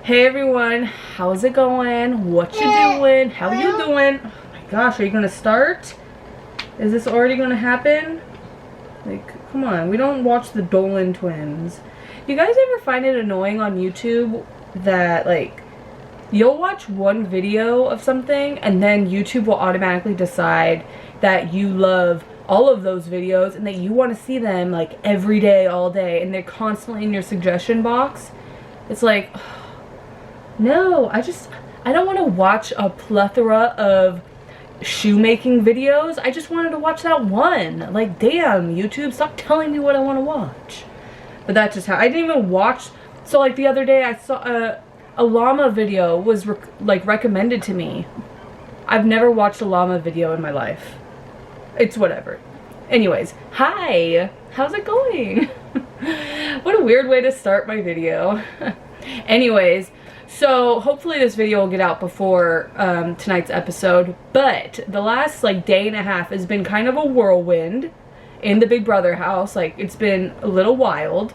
Hey everyone, how's it going? What you doing? How you doing? Oh my gosh, are you gonna start? Is this already gonna happen? Like, come on, we don't watch the Dolan twins. You guys ever find it annoying on YouTube that, like, you'll watch one video of something and then YouTube will automatically decide that you love all of those videos and that you want to see them like every day, all day, and they're constantly in your suggestion box? It's like, no, I don't want to watch a plethora of shoemaking videos. I just wanted to watch that one. Like, damn, YouTube, stop telling me what I want to watch. But that's just how, I didn't even watch. So like the other day I saw a llama video was recommended to me. I've never watched a llama video in my life. It's whatever. Anyways, hi, how's it going? What a weird way to start my video. Anyways, so hopefully this video will get out before tonight's episode, but the last like day and a half has been kind of a whirlwind in the Big Brother house. Like, it's been a little wild.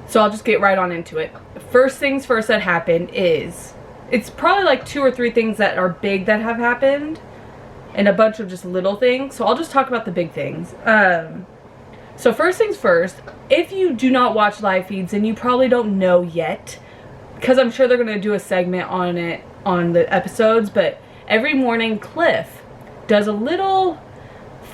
So I'll just get right on into it. First things first that happened is, it's probably like 2 or 3 things that are big that have happened and a bunch of just little things. So I'll just talk about the big things. So first things first, if you do not watch live feeds, and you probably don't know yet, because I'm sure they're going to do a segment on it on the episodes, but every morning Cliff does a little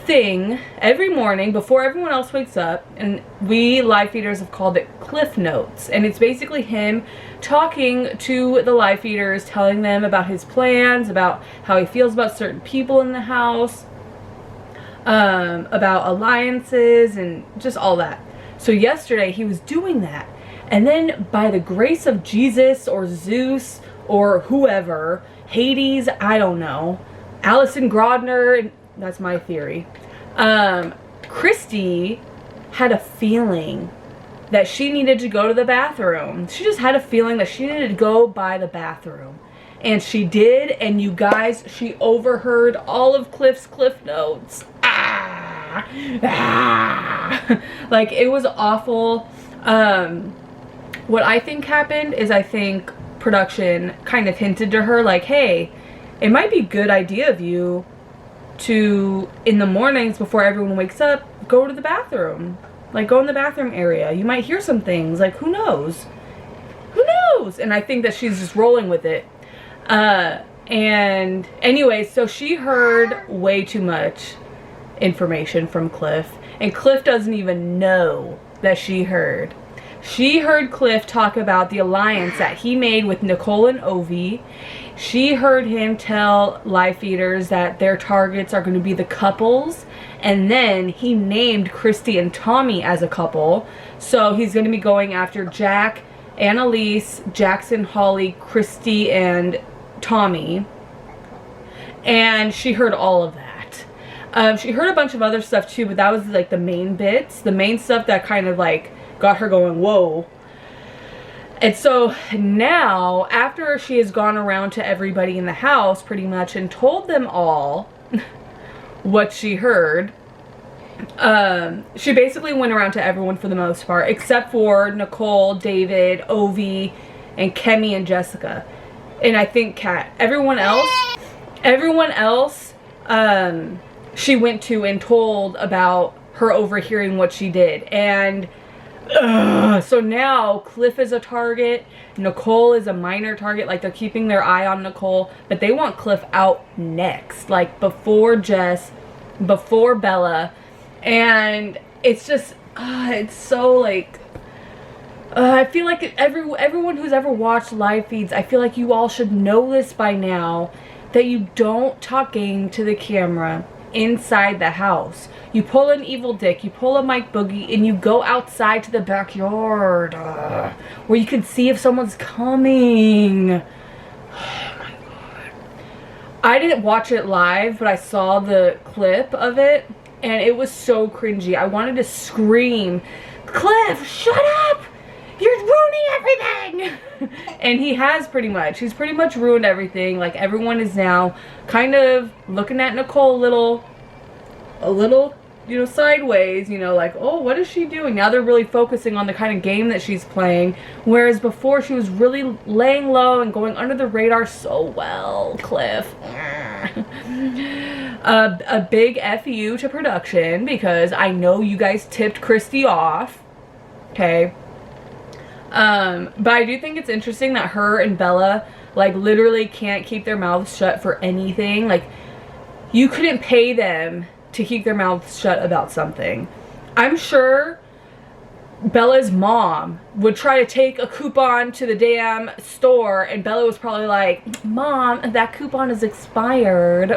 thing every morning before everyone else wakes up, and we live feeders have called it Cliff Notes, and it's basically him talking to the live feeders, telling them about his plans, about how he feels about certain people in the house, about alliances and just all that. So yesterday he was doing that, and then by the grace of Jesus or Zeus or whoever, Hades, I don't know, Allison Grodner, that's my theory, Christie had a feeling that she needed to go to the bathroom. She just had a feeling that she needed to go by the bathroom. And she did, and you guys, she overheard all of Cliff's Cliff Notes. Like, it was awful. What I think happened is, I think production kind of hinted to her, like, hey, it might be a good idea of you to, in the mornings before everyone wakes up, go to the bathroom. Like, go in the bathroom area. You might hear some things. Like, who knows? Who knows? And I think that she's just rolling with it. And anyway, so she heard way too much information from Cliff. And Cliff doesn't even know that she heard. She heard Cliff talk about the alliance that he made with Nicole and Ovi. She heard him tell live feeders that their targets are going to be the couples. And then he named Christie and Tommy as a couple. So he's going to be going after Jack, Annalise, Jackson, Holly, Christie, and Tommy. And she heard all of that. She heard a bunch of other stuff too, but that was like the main bits. The main stuff that kind of like got her going, whoa. And so now, after she has gone around to everybody in the house pretty much and told them all what she heard, she basically went around to everyone for the most part, except for Nicole, David, Ovi, and Kemi and Jessica. And I think Kat. Everyone else, she went to and told about her overhearing what she did. And so now Cliff is a target, Nicole is a minor target. Like, they're keeping their eye on Nicole, but they want Cliff out next, like before Jess, before Bella. And it's just it's so like I feel like everyone who's ever watched live feeds, I feel like you all should know this by now, that you don't talk game to the camera inside the house. You pull an evil dick, you pull a Mike Boogie, and you go outside to the backyard where you can see if someone's coming. Oh my god. I didn't watch it live, but I saw the clip of it, and it was so cringy. I wanted to scream, Cliff, shut up! You're ruining everything! And he has pretty much. He's pretty much ruined everything. Like, everyone is now kind of looking at Nicole a little you know, sideways, you know, like, oh, what is she doing? Now they're really focusing on the kind of game that she's playing, whereas before she was really laying low and going under the radar so well, Cliff. A big FU to production, because I know you guys tipped Christie off, okay? But I do think it's interesting that her and Bella, like, literally can't keep their mouths shut for anything. Like, you couldn't pay them to keep their mouths shut about something. I'm sure Bella's mom would try to take a coupon to the damn store, and Bella was probably like, Mom, that coupon is expired.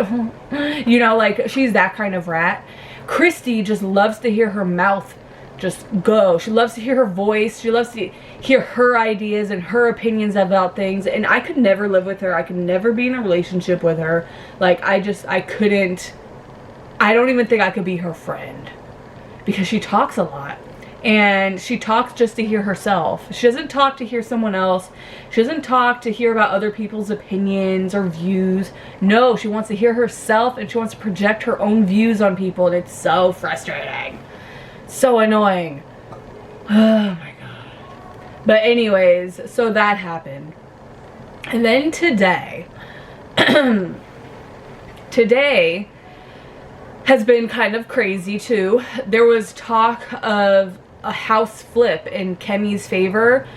You know, like, she's that kind of rat. Christie just loves to hear her mouth just go. She loves to hear her voice. She loves to hear her ideas and her opinions about things, and I could never live with her. I could never be in a relationship with her. Like, I couldn't. I don't even think I could be her friend, because she talks a lot, and she talks just to hear herself. She doesn't talk to hear someone else. She doesn't talk to hear about other people's opinions or views. No, she wants to hear herself, and she wants to project her own views on people, and it's so frustrating. So annoying. Oh my god. But anyways, so that happened. And then today, today has been kind of crazy too. There was talk of a house flip in Kemi's favor,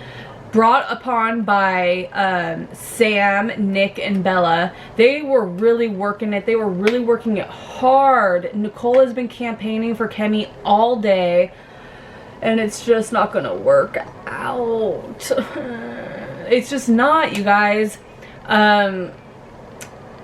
brought upon by Sam, Nick, and Bella. They were really working it. They were really working it hard. Nicole has been campaigning for Kemi all day, and it's just not gonna work out. It's just not, you guys.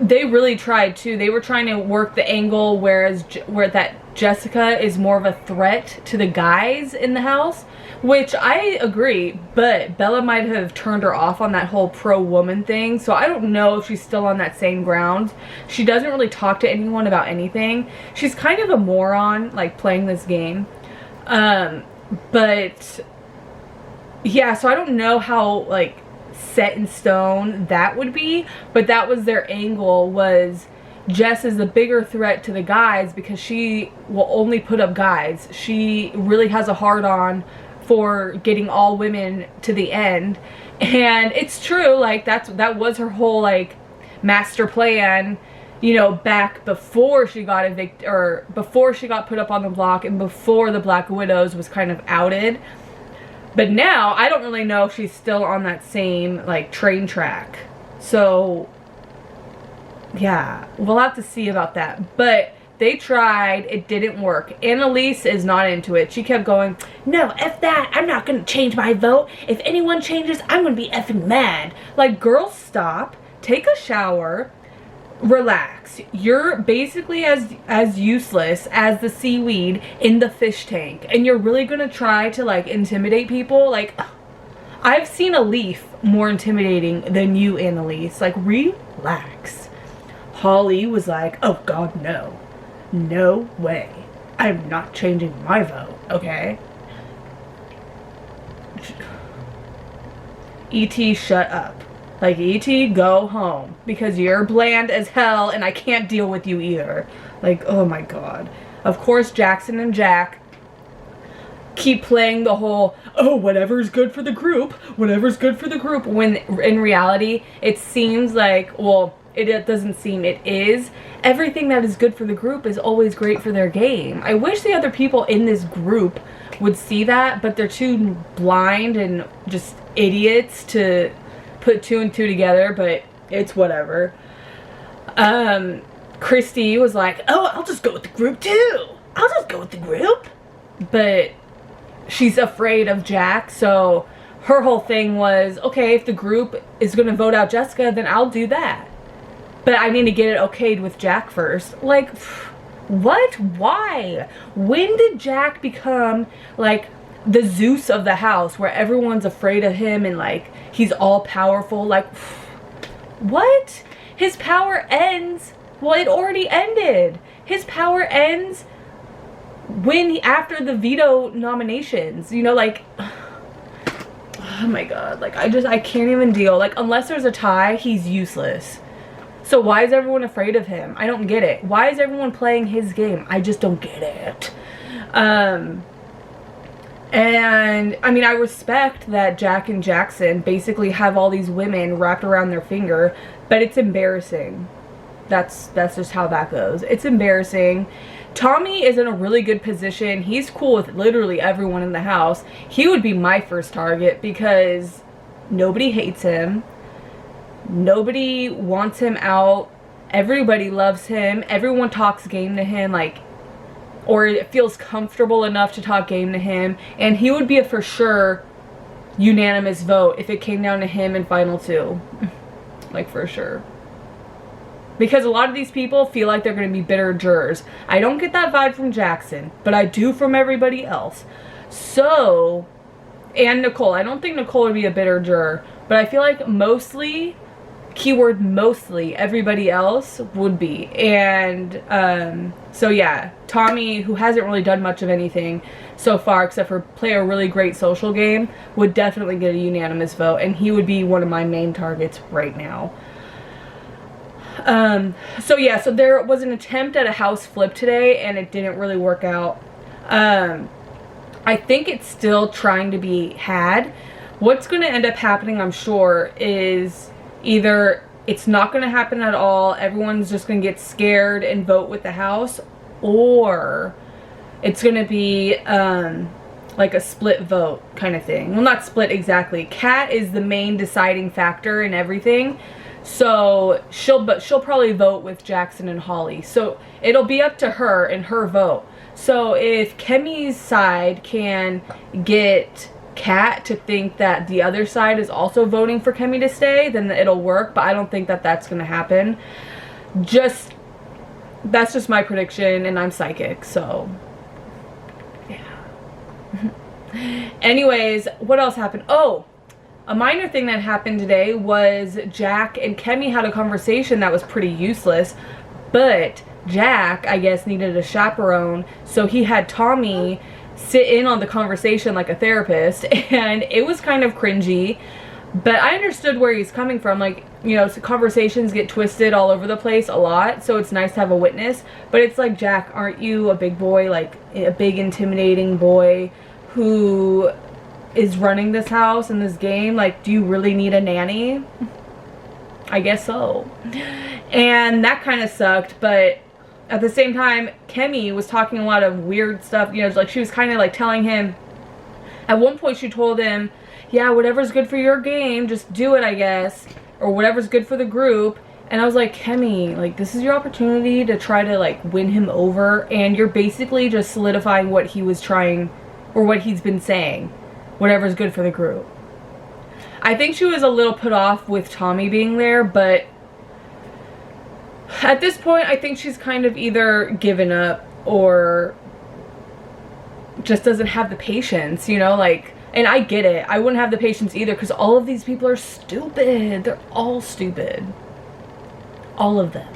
They really tried too. They were trying to work the angle where that Jessica is more of a threat to the guys in the house, which I agree, but Bella might have turned her off on that whole pro-woman thing, so I don't know if she's still on that same ground. She doesn't really talk to anyone about anything. She's kind of a moron, like, playing this game. But yeah, so I don't know how, like, set in stone that would be, but that was their angle, was Jess is the bigger threat to the guys because she will only put up guys. She really has a hard-on for getting all women to the end, and it's true, like, that was her whole, like, master plan, you know, back before she got evicted, or before she got put up on the block, and before the Black Widows was kind of outed. But now, I don't really know if she's still on that same, like, train track. So, yeah, we'll have to see about that. But they tried. It didn't work. Annalise is not into it. She kept going, no, F that. I'm not going to change my vote. If anyone changes, I'm going to be effing mad. Like, girl, stop. Take a shower. Relax. You're basically as useless as the seaweed in the fish tank, and you're really gonna try to, like, intimidate people? Like, I've seen a leaf more intimidating than you, Annalise. Like, relax. Holly was like, oh god, no. No way. I'm not changing my vote, okay? E.T., shut up. Like, E.T., go home, because you're bland as hell and I can't deal with you either. Like, oh my god. Of course, Jackson and Jack keep playing the whole, oh, whatever's good for the group, whatever's good for the group, when in reality, it seems like, well, it doesn't seem, it is. Everything that is good for the group is always great for their game. I wish the other people in this group would see that, but they're too blind and just idiots to put two and two together, but it's whatever. Christie was like, oh, I'll just go with the group too. I'll just go with the group. But she's afraid of Jack, so her whole thing was, okay, if the group is going to vote out Jessica, then I'll do that. But I need to get it okayed with Jack first. Like, what? Why? When did Jack become, like, the Zeus of the house, where everyone's afraid of him and, like, he's all powerful? Like, what? His power ends. Well, it already ended. His power ends after the veto nominations, you know, like, oh my god, like, I can't even deal. Like, unless there's a tie, he's useless. So why is everyone afraid of him? I don't get it. Why is everyone playing his game? I just don't get it. And I mean, I respect that Jack and Jackson basically have all these women wrapped around their finger, but it's embarrassing. That's just how that goes. It's embarrassing. Tommy is in a really good position. He's cool with literally everyone in the house. He would be my first target because nobody hates him. Nobody wants him out. Everybody loves him. Everyone talks game to him, like, or it feels comfortable enough to talk game to him. And he would be a for sure unanimous vote if it came down to him in final 2. Like, for sure. Because a lot of these people feel like they're going to be bitter jurors. I don't get that vibe from Jackson, but I do from everybody else. So, and Nicole. I don't think Nicole would be a bitter juror, but I feel like mostly, keyword mostly, everybody else would be. And so yeah, Tommy, who hasn't really done much of anything so far except for play a really great social game, would definitely get a unanimous vote, and he would be one of my main targets right now. So yeah, so there was an attempt at a house flip today and it didn't really work out. I think it's still trying to be had. What's going to end up happening, I'm sure, is either it's not going to happen at all, everyone's just going to get scared and vote with the house, or it's going to be like a split vote kind of thing. Well, not split exactly. Kat is the main deciding factor in everything. So she'll probably vote with Jackson and Holly. So it'll be up to her and her vote. So if Kemi's side can get Kat to think that the other side is also voting for Kemi to stay, then it'll work. But I don't think that that's going to happen. That's just my prediction, and I'm psychic, so yeah. Anyways, what else happened? Oh, a minor thing that happened today was Jack and Kemi had a conversation that was pretty useless, but Jack, I guess, needed a chaperone, so he had Tommy sit in on the conversation like a therapist, and it was kind of cringy, but I understood where he's coming from. Like, you know, conversations get twisted all over the place a lot, so it's nice to have a witness, but it's like, Jack, aren't you a big boy, like a big intimidating boy who is running this house and this game? Like, do you really need a nanny? I guess so. And that kind of sucked, but at the same time, Kemi was talking a lot of weird stuff, you know, like she was kind of like telling him, at one point she told him, yeah, whatever's good for your game, just do it, I guess, or whatever's good for the group. And I was like, Kemi, like, this is your opportunity to try to like win him over, and you're basically just solidifying what he was trying, or what he's been saying. Whatever's good for the group. I think she was a little put off with Tommy being there, but at this point I think she's kind of either given up or just doesn't have the patience, you know, like, and I get it. I wouldn't have the patience either, because all of these people are stupid. They're all stupid. All of them.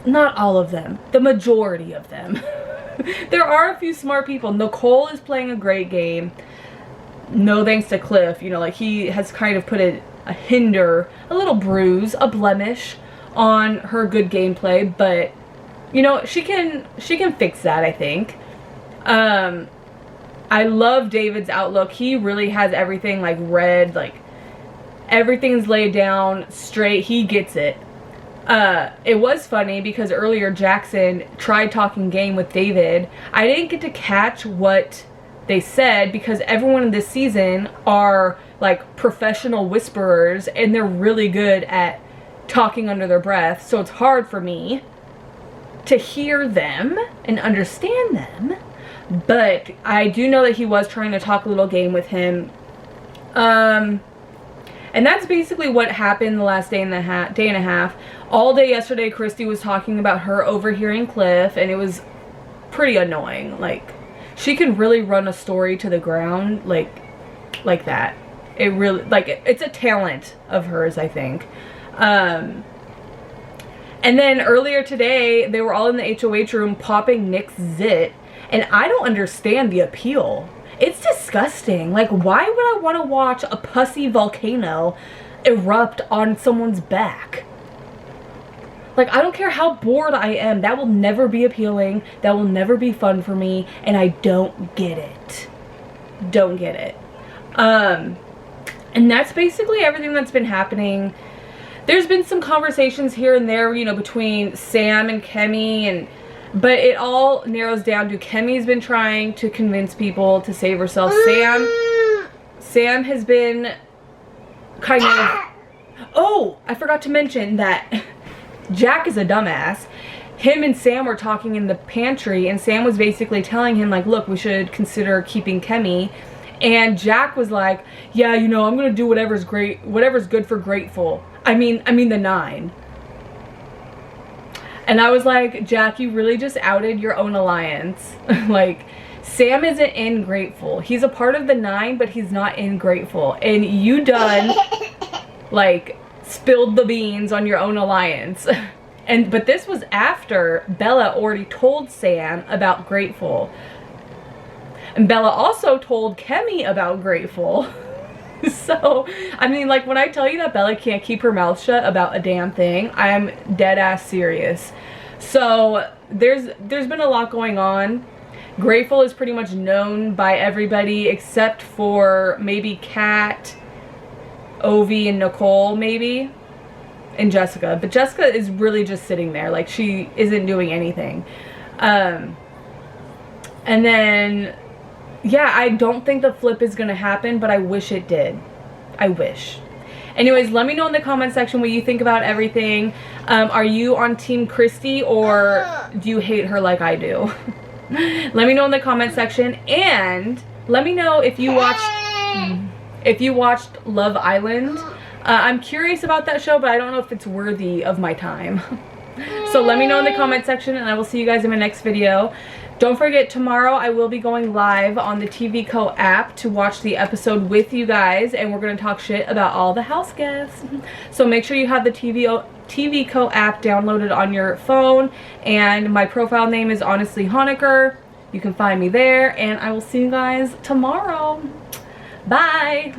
Not all of them. The majority of them. There are a few smart people. Nicole is playing a great game. No thanks to Cliff. You know, like, he has kind of put a hinder, a little bruise, a blemish on her good gameplay. But, you know, she can fix that, I think. I love David's outlook. He really has everything, like, read. Like, everything's laid down straight. He gets it. It was funny because earlier Jackson tried talking game with David. I didn't get to catch what they said because everyone in this season are like professional whisperers and they're really good at talking under their breath. So it's hard for me to hear them and understand them. But I do know that he was trying to talk a little game with him. And that's basically what happened the last day and a half. All day yesterday, Christie was talking about her overhearing Cliff, and it was pretty annoying. Like, she can really run a story to the ground, like that. It really, like, it's a talent of hers, I think. And then earlier today, they were all in the HOH room popping Nick's zit, and I don't understand the appeal. It's disgusting. Like, why would I want to watch a pussy volcano erupt on someone's back? Like, I don't care how bored I am. That will never be appealing. That will never be fun for me. And I don't get it. Don't get it. And that's basically everything that's been happening. There's been some conversations here and there, you know, between Sam and Kemi, but it all narrows down to Kemi's been trying to convince people to save herself. Sam has been kind of... Oh, I forgot to mention that Jack is a dumbass. Him and Sam were talking in the pantry, and Sam was basically telling him, like, look, we should consider keeping Kemi. And Jack was like, yeah, you know, I'm gonna do whatever's good for Grateful. I mean the 9. And I was like, Jack, you really just outed your own alliance. Like, Sam isn't in Grateful. He's a part of the 9, but he's not in Grateful. And you done, like, spilled the beans on your own alliance. But this was after Bella already told Sam about Grateful. And Bella also told Kemi about Grateful. So, I mean, like, when I tell you that Bella can't keep her mouth shut about a damn thing, I am dead ass serious. So, there's been a lot going on. Grateful is pretty much known by everybody except for maybe Kat, Ovi, and Nicole, maybe. And Jessica. But Jessica is really just sitting there. Like, she isn't doing anything. And then... yeah, I don't think the flip is gonna happen, but I wish it did. I wish. Anyways, let me know in the comment section what you think about everything. Are you on Team Christie, or do you hate her like I do? Let me know in the comment section, and let me know if you watched Love Island. I'm curious about that show, but I don't know if it's worthy of my time. So let me know in the comment section, and I will see you guys in my next video. Don't forget, tomorrow I will be going live on the TVCO app to watch the episode with you guys, and we're going to talk shit about all the house guests. So make sure you have the TVCO app downloaded on your phone, and my profile name is Honestly Honecker. You can find me there, and I will see you guys tomorrow. Bye!